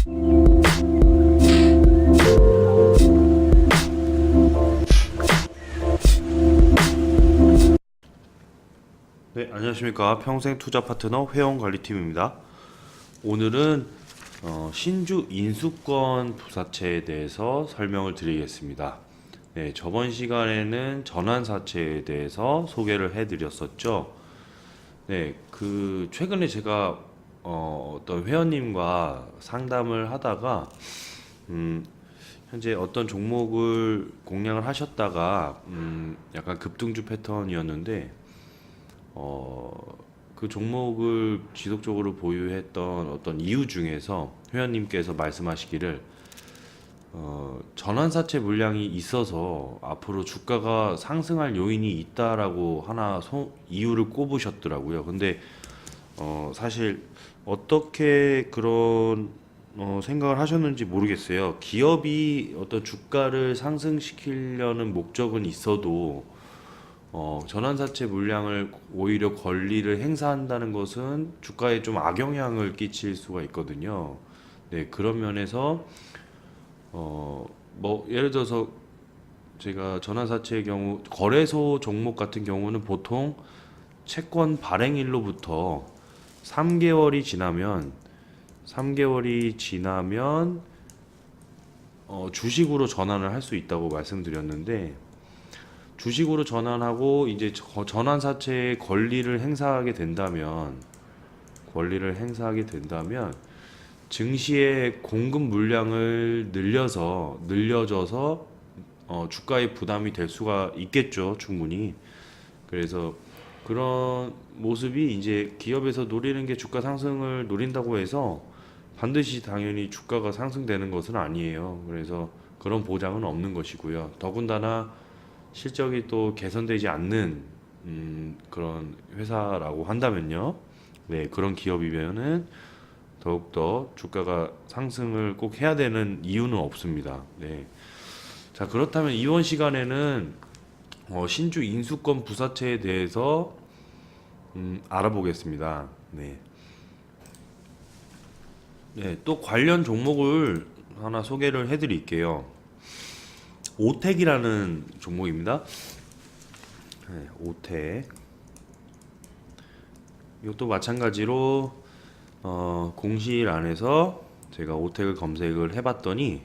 네, 안녕하십니까. 평생투자 파트너 회원관리팀입니다. 오늘은 신주 인수권 부사채에 대해서 설명을 드리겠습니다. 네, 저번 시간에는 전환사채에 대해서 소개를 해드렸었죠. 네, 최근에 제가 어떤 회원님과 상담을 하다가 현재 어떤 종목을 공략을 하셨다가 약간 급등주 패턴이었는데 그 종목을 지속적으로 보유했던 어떤 이유 중에서 회원님께서 말씀하시기를 전환사채 물량이 있어서 앞으로 주가가 상승할 요인이 있다라고 하나 이유를 꼽으셨더라고요. 근데 사실 어떻게 그런 생각을 하셨는지 모르겠어요. 기업이 어떤 주가를 상승시키려는 목적은 있어도 전환사채 물량을 오히려 권리를 행사한다는 것은 주가에 좀 악영향을 끼칠 수가 있거든요. 네, 그런 면에서 뭐 예를 들어서 제가 전환사채의 경우 거래소 종목 같은 경우는 보통 채권 발행일로부터 3개월이 지나면 주식으로 전환을 할 수 있다고 말씀드렸는데, 주식으로 전환하고 이제 전환사채의 권리를 행사하게 된다면 증시의 공급 물량을 늘려져서 주가에 부담이 될 수가 있겠죠, 충분히. 그래서 그런 모습이 이제 기업에서 노리는 게 주가 상승을 노린다고 해서 반드시 당연히 주가가 상승되는 것은 아니에요. 그래서 그런 보장은 없는 것이고요. 더군다나 실적이 또 개선되지 않는 그런 회사라고 한다면요. 네, 그런 기업이면은 더욱더 주가가 상승을 꼭 해야 되는 이유는 없습니다. 네. 자, 그렇다면 이번 시간에는 신주 인수권 부사채에 대해서 알아보겠습니다. 네. 네, 또 관련 종목을 하나 소개를 해드릴게요. 오텍이라는 종목입니다. 네, 오텍. 이것도 마찬가지로 공시일 안에서 제가 오텍을 검색을 해봤더니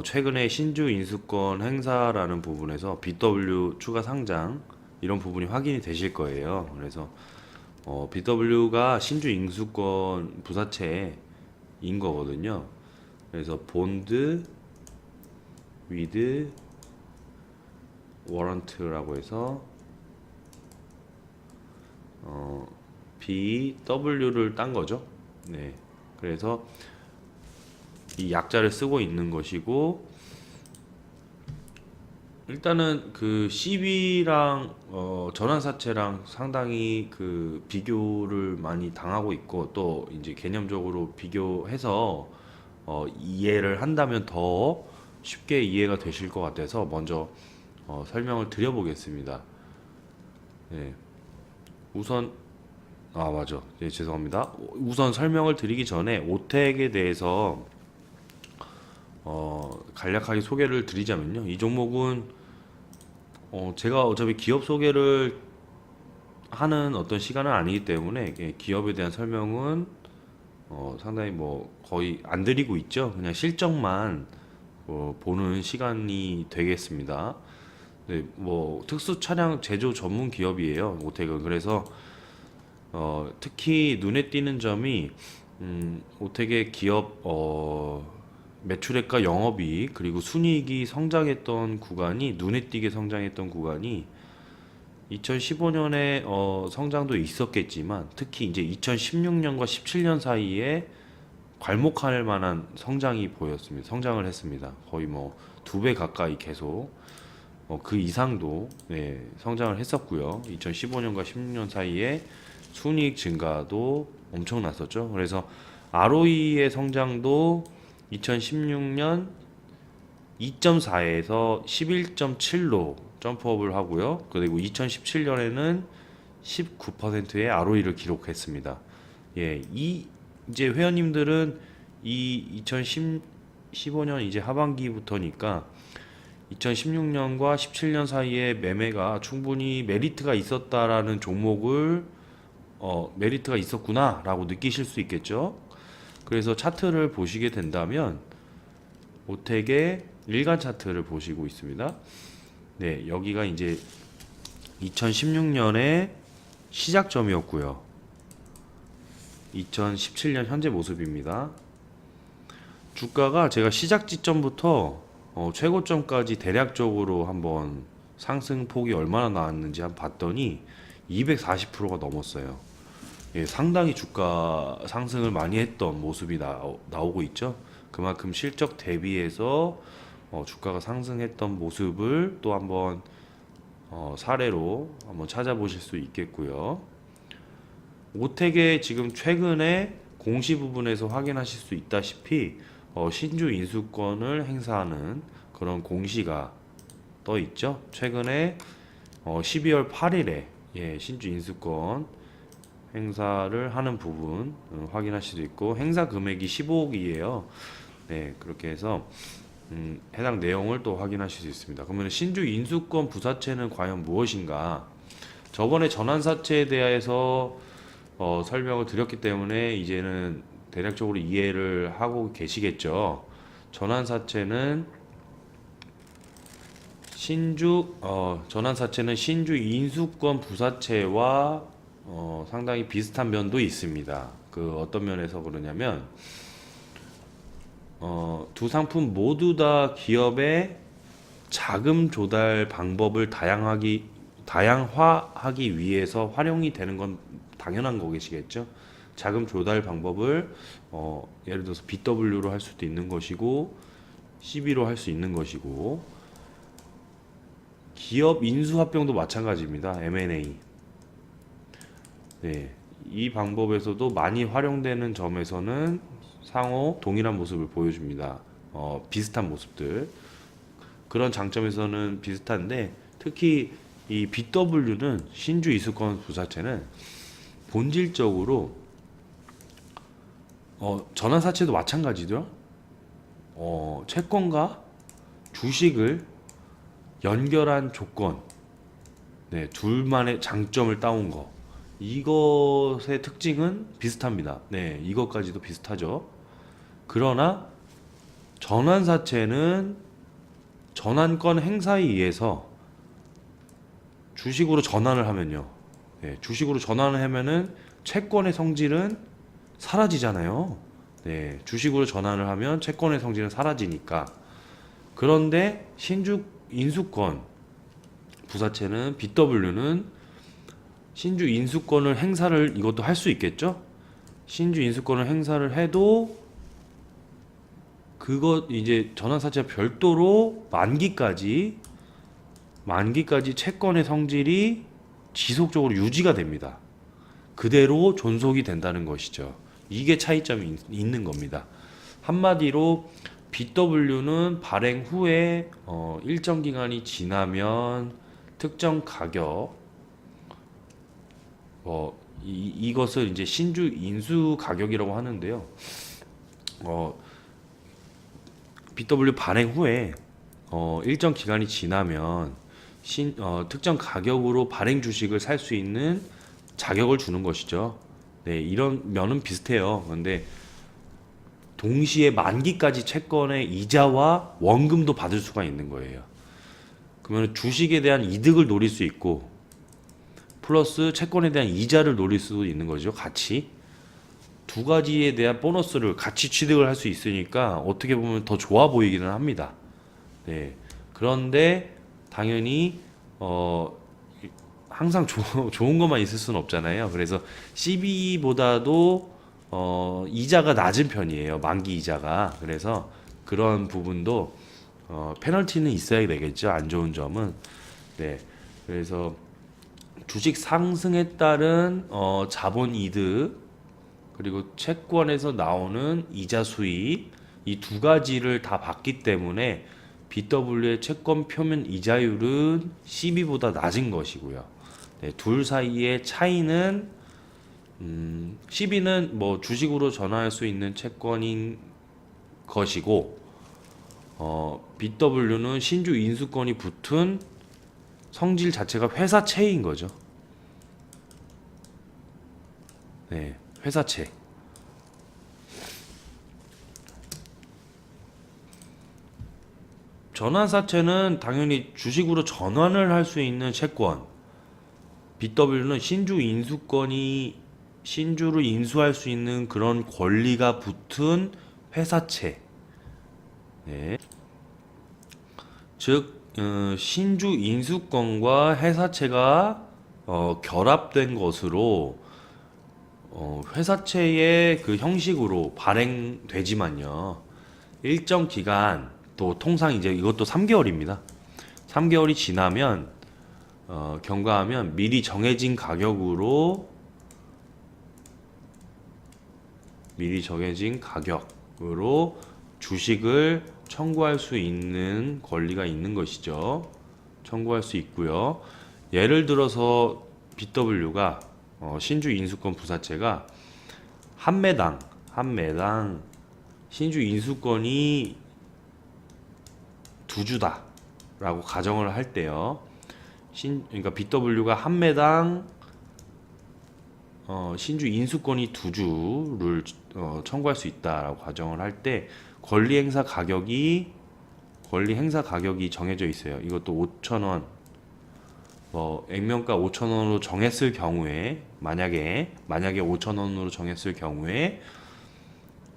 최근에 신주 인수권 행사라는 부분에서 BW 추가 상장 이런 부분이 확인이 되실 거예요. 그래서 BW가 신주 인수권 부사채인 거거든요. 그래서 본드 위드 워런트라고 해서 BW를 딴 거죠. 네. 그래서 이 약자를 쓰고 있는 것이고, 일단은 그 CB랑 전환사채랑 상당히 그 비교를 많이 당하고 있고, 또 이제 개념적으로 비교해서 이해를 한다면 더 쉽게 이해가 되실 것 같아서 먼저 설명을 드려보겠습니다. 네. 우선 맞아. 네, 죄송합니다. 우선 설명을 드리기 전에 오텍에 대해서 간략하게 소개를 드리자면요. 이 종목은 제가 어차피 기업 소개를 하는 어떤 시간은 아니기 때문에 기업에 대한 설명은 상당히 뭐 거의 안 드리고 있죠. 그냥 실적만 보는 시간이 되겠습니다. 네, 뭐 특수 차량 제조 전문 기업이에요, 오텍은. 그래서 특히 눈에 띄는 점이 오텍의 기업 매출액과 영업이익 그리고 순이익이 성장했던 구간이, 눈에 띄게 성장했던 구간이 2015년에 성장도 있었겠지만 특히 이제 2016년과 17년 사이에 괄목할 만한 성장이 보였습니다. 성장을 했습니다. 거의 뭐 2배 가까이 계속 그 이상도 성장을 했었고요. 2015년과 16년 사이에 순이익 증가도 엄청났었죠. 그래서 ROE의 성장도 2016년 2.4에서 11.7로 점프업을 하고요. 그리고 2017년에는 19%의 ROE를 기록했습니다. 이제 회원님들은 이 2015년 이제 하반기부터니까 2016년과 17년 사이에 매매가 충분히 메리트가 있었다라는 종목을 메리트가 있었구나라고 느끼실 수 있겠죠. 그래서 차트를 보시게 된다면 오텍의 일간 차트를 보시고 있습니다. 네, 여기가 이제 2016년의 시작점이었고요. 2017년 현재 모습입니다. 주가가 제가 시작 지점부터 최고점까지 대략적으로 한번 상승폭이 얼마나 나왔는지 한번 봤더니 240%가 넘었어요. 예, 상당히 주가 상승을 많이 했던 모습이 나오고 있죠. 그만큼 실적 대비해서 주가가 상승했던 모습을 또 한번 사례로 한번 찾아보실 수 있겠고요. 오텍의 지금 최근에 공시 부분에서 확인하실 수 있다시피 신주 인수권을 행사하는 그런 공시가 떠 있죠. 최근에 12월 8일에 예, 신주 인수권 행사를 하는 부분 확인하실 수 있고 행사 금액이 15억이에요. 네, 그렇게 해서 해당 내용을 또 확인하실 수 있습니다. 그러면 신주 인수권 부사채는 과연 무엇인가? 저번에 전환사채에 대해서 설명을 드렸기 때문에 이제는 대략적으로 이해를 하고 계시겠죠. 전환사채는 신주 인수권 부사채와 상당히 비슷한 면도 있습니다. 그 어떤 면에서 그러냐면 두 상품 모두 다 기업의 자금 조달 방법을 다양화하기 위해서 활용이 되는 건 당연한 거겠죠. 자금 조달 방법을 예를 들어서 BW로 할 수도 있는 것이고 CB로 할 수 있는 것이고 기업 인수합병도 마찬가지입니다. M&A. 네, 이 방법에서도 많이 활용되는 점에서는 상호 동일한 모습을 보여줍니다. 비슷한 모습들. 그런 장점에서는 비슷한데 특히 이 BW는 신주 인수권 부사채는 본질적으로 전환사채도 마찬가지죠. 채권과 주식을 연결한 조건, 네, 둘만의 장점을 따온 거. 이것의 특징은 비슷합니다. 네, 이것까지도 비슷하죠. 그러나 전환사채는 전환권 행사에 의해서 주식으로 전환을 하면요. 네, 주식으로 전환을 하면은 채권의 성질은 사라지잖아요. 네, 주식으로 전환을 하면 채권의 성질은 사라지니까. 그런데 신주 인수권 부사채는 BW는 신주 인수권을 행사를 이것도 할 수 있겠죠? 신주 인수권을 행사를 해도 그것 이제 전환사채 별도로 만기까지 채권의 성질이 지속적으로 유지가 됩니다. 그대로 존속이 된다는 것이죠. 이게 차이점이 있는 겁니다. 한마디로 BW는 발행 후에 일정 기간이 지나면 특정 가격 이것을 이제 신주 인수 가격이라고 하는데요. BW 발행 후에 일정 기간이 지나면 특정 가격으로 발행 주식을 살 수 있는 자격을 주는 것이죠. 네, 이런 면은 비슷해요. 그런데 동시에 만기까지 채권의 이자와 원금도 받을 수가 있는 거예요. 그러면 주식에 대한 이득을 노릴 수 있고 플러스 채권에 대한 이자를 노릴 수도 있는 거죠. 같이 두 가지에 대한 보너스를 같이 취득을 할 수 있으니까 어떻게 보면 더 좋아 보이기는 합니다. 네. 그런데 당연히 항상 좋은 것만 있을 수는 없잖아요. 그래서 CB보다도 이자가 낮은 편이에요. 만기 이자가. 그래서 그런 부분도 페널티는 있어야 되겠죠. 안 좋은 점은. 네. 그래서 주식 상승에 따른 자본 이득 그리고 채권에서 나오는 이자 수익 이 두 가지를 다 받기 때문에 BW의 채권 표면 이자율은 CB보다 낮은 것이고요. 네, 둘 사이의 차이는 CB는 뭐 주식으로 전환할 수 있는 채권인 것이고, BW는 신주 인수권이 붙은 성질 자체가 회사채인 거죠. 네, 회사채. 전환사채는 당연히 주식으로 전환을 할 수 있는 채권. BW는 신주를 인수할 수 있는 그런 권리가 붙은 회사채. 네. 즉, 신주 인수권과 회사채가 결합된 것으로 회사채의 그 형식으로 발행되지만요. 일정 기간, 또 통상 이제 이것도 3개월입니다. 3개월이 지나면 경과하면 미리 정해진 가격으로 주식을 청구할 수 있는 권리가 있는 것이죠. 청구할 수 있고요. 예를 들어서 BW가 신주 인수권 부사채가 한 매당 신주 인수권이 2주다 라고 가정을 할 때요. 그러니까 BW가 한 매당 신주 인수권이 2주를 청구할 수 있다라고 가정을 할 때 권리 행사 가격이 정해져 있어요. 이것도 5,000원, 액면가 5,000원으로 정했을 경우에 만약에 5,000원으로 정했을 경우에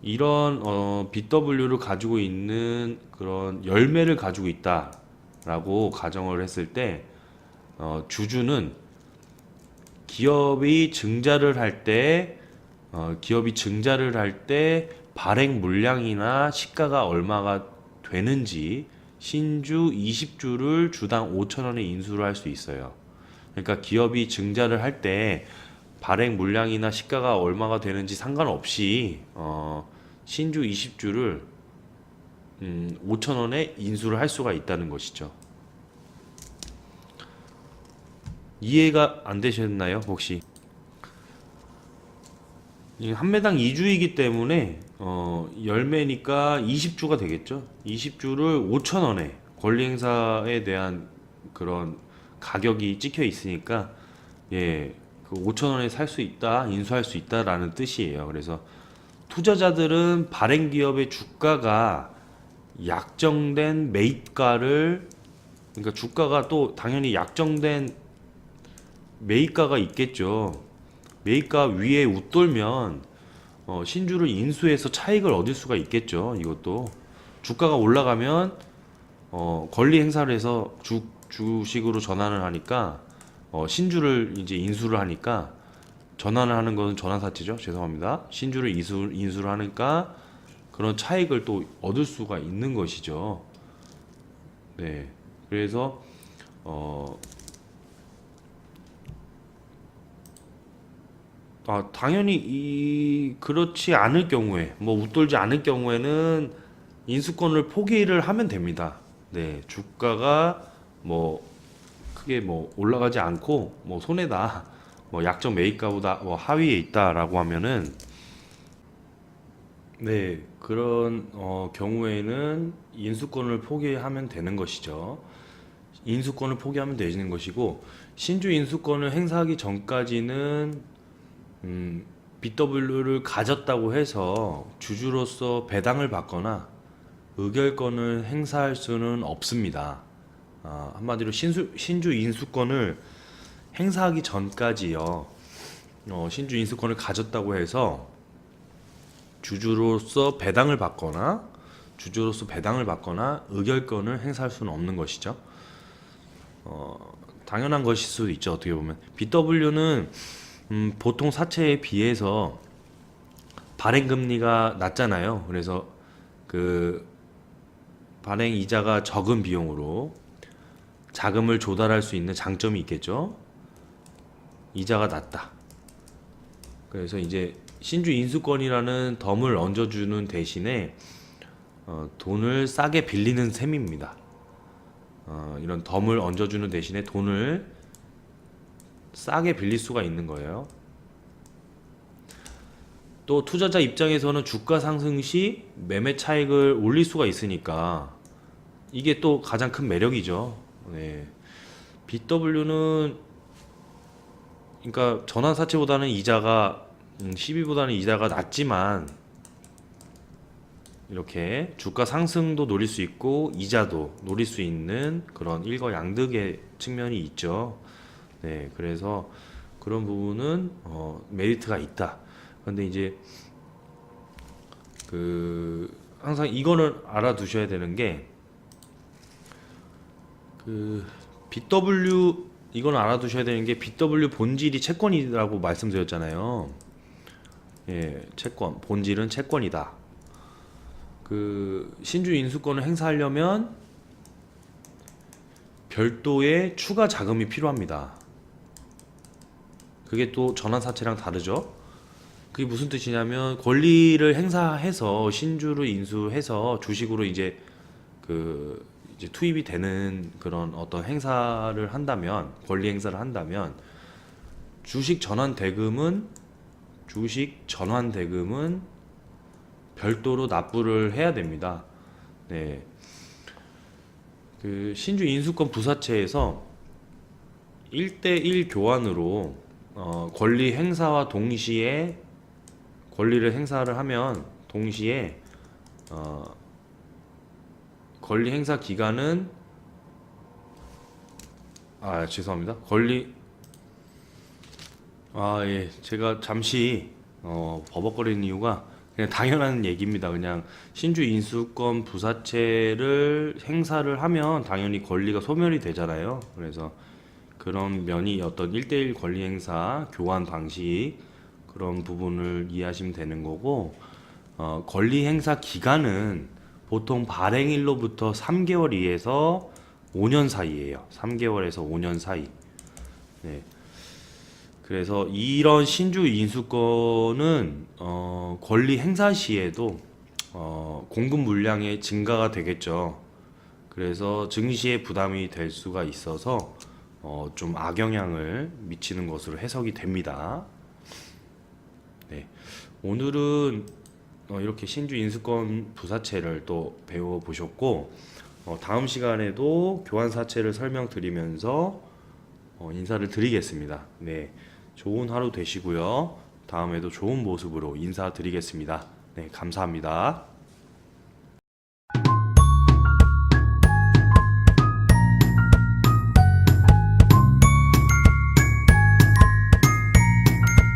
이런 BW를 가지고 있는 그런 열매를 가지고 있다라고 가정을 했을 때 주주는 기업이 증자를 할 때 발행 물량이나 시가가 얼마가 되는지 신주 20주를 주당 5,000원에 인수를 할 수 있어요. 그러니까 기업이 증자를 할 때 발행 물량이나 시가가 얼마가 되는지 상관없이 신주 20주를 5,000원에 인수를 할 수가 있다는 것이죠. 이해가 안 되셨나요, 혹시? 한 매당 2주이기 때문에 열매니까 20주가 되겠죠. 20주를 5,000원에 권리 행사에 대한 그런 가격이 찍혀 있으니까 그 5,000원에 살 수 있다, 인수할 수 있다라는 뜻이에요. 그래서 투자자들은 발행 기업의 주가가 약정된 매입가를, 그러니까 주가가 또 당연히 약정된 매입가가 있겠죠. 매입가 위에 웃돌면 신주를 인수해서 차익을 얻을 수가 있겠죠. 이것도 주가가 올라가면 권리 행사를 해서 주식으로 전환을 하니까 신주를 이제 인수를 하니까, 전환을 하는 것은 전환사채죠. 죄송합니다. 신주를 인수를 하니까 그런 차익을 또 얻을 수가 있는 것이죠. 네. 그래서 당연히 그렇지 않을 경우에, 웃돌지 않을 경우에는 인수권을 포기를 하면 됩니다. 네, 주가가 크게 올라가지 않고 손해다, 약정 매입가보다 하위에 있다라고 하면은, 네, 그런 경우에는 인수권을 포기하면 되는 것이죠. 인수권을 포기하면 되는 것이고, 신주 인수권을 행사하기 전까지는 BW를 가졌다고 해서 주주로서 배당을 받거나 의결권을 행사할 수는 없습니다. 한마디로 신주 인수권을 행사하기 전까지요. 신주 인수권을 가졌다고 해서 주주로서 배당을 받거나 의결권을 행사할 수는 없는 것이죠. 당연한 것일 수도 있죠. 어떻게 보면 BW는 보통 사채에 비해서 발행 금리가 낮잖아요. 그래서 그 발행 이자가 적은 비용으로 자금을 조달할 수 있는 장점이 있겠죠. 이자가 낮다. 그래서 이제 신주 인수권이라는 덤을 얹어주는 대신에 돈을 싸게 빌리는 셈입니다. 이런 덤을 얹어주는 대신에 돈을 싸게 빌릴 수가 있는 거예요. 또 투자자 입장에서는 주가 상승 시 매매 차익을 올릴 수가 있으니까 이게 또 가장 큰 매력이죠. 네. BW는 그러니까 전환사채보다는 이자가 12보다는 이자가 낮지만 이렇게 주가 상승도 노릴 수 있고 이자도 노릴 수 있는 그런 일거양득의 측면이 있죠. 네, 그래서 그런 부분은 메리트가 있다. 근데 이제 그 항상 이거는 알아두셔야 되는 게 그 BW 이건 알아두셔야 되는 게 BW 본질이 채권이라고 말씀드렸잖아요. 예, 채권 본질은 채권이다. 그 신주 인수권을 행사하려면 별도의 추가 자금이 필요합니다. 그게 또 전환사채랑 다르죠. 그게 무슨 뜻이냐면 권리를 행사해서 신주를 인수해서 주식으로 이제 그 이제 투입이 되는 그런 어떤 행사를 한다면 권리 행사를 한다면 주식 전환 대금은 별도로 납부를 해야 됩니다. 네. 그 신주 인수권 부사채에서 1대1 교환으로 권리 행사와 동시에 권리를 행사를 하면 동시에 권리 행사 기간은 죄송합니다. 예. 제가 잠시 버벅거리는 이유가 그냥 당연한 얘기입니다. 그냥 신주 인수권 부사채를 행사를 하면 당연히 권리가 소멸이 되잖아요. 그래서 그런 면이 어떤 1대1 권리 행사 교환 방식 그런 부분을 이해하시면 되는 거고 권리 행사 기간은 보통 발행일로부터 3개월 이에서 5년 사이예요. 3개월에서 5년 사이. 네. 그래서 이런 신주 인수권은 권리 행사 시에도 공급 물량의 증가가 되겠죠. 그래서 증시에 부담이 될 수가 있어서 좀 악영향을 미치는 것으로 해석이 됩니다. 네. 오늘은 이렇게 신주 인수권 부사채를 또 배워보셨고 다음 시간에도 교환사채를 설명드리면서 인사를 드리겠습니다. 네. 좋은 하루 되시고요. 다음에도 좋은 모습으로 인사드리겠습니다. 네, 감사합니다.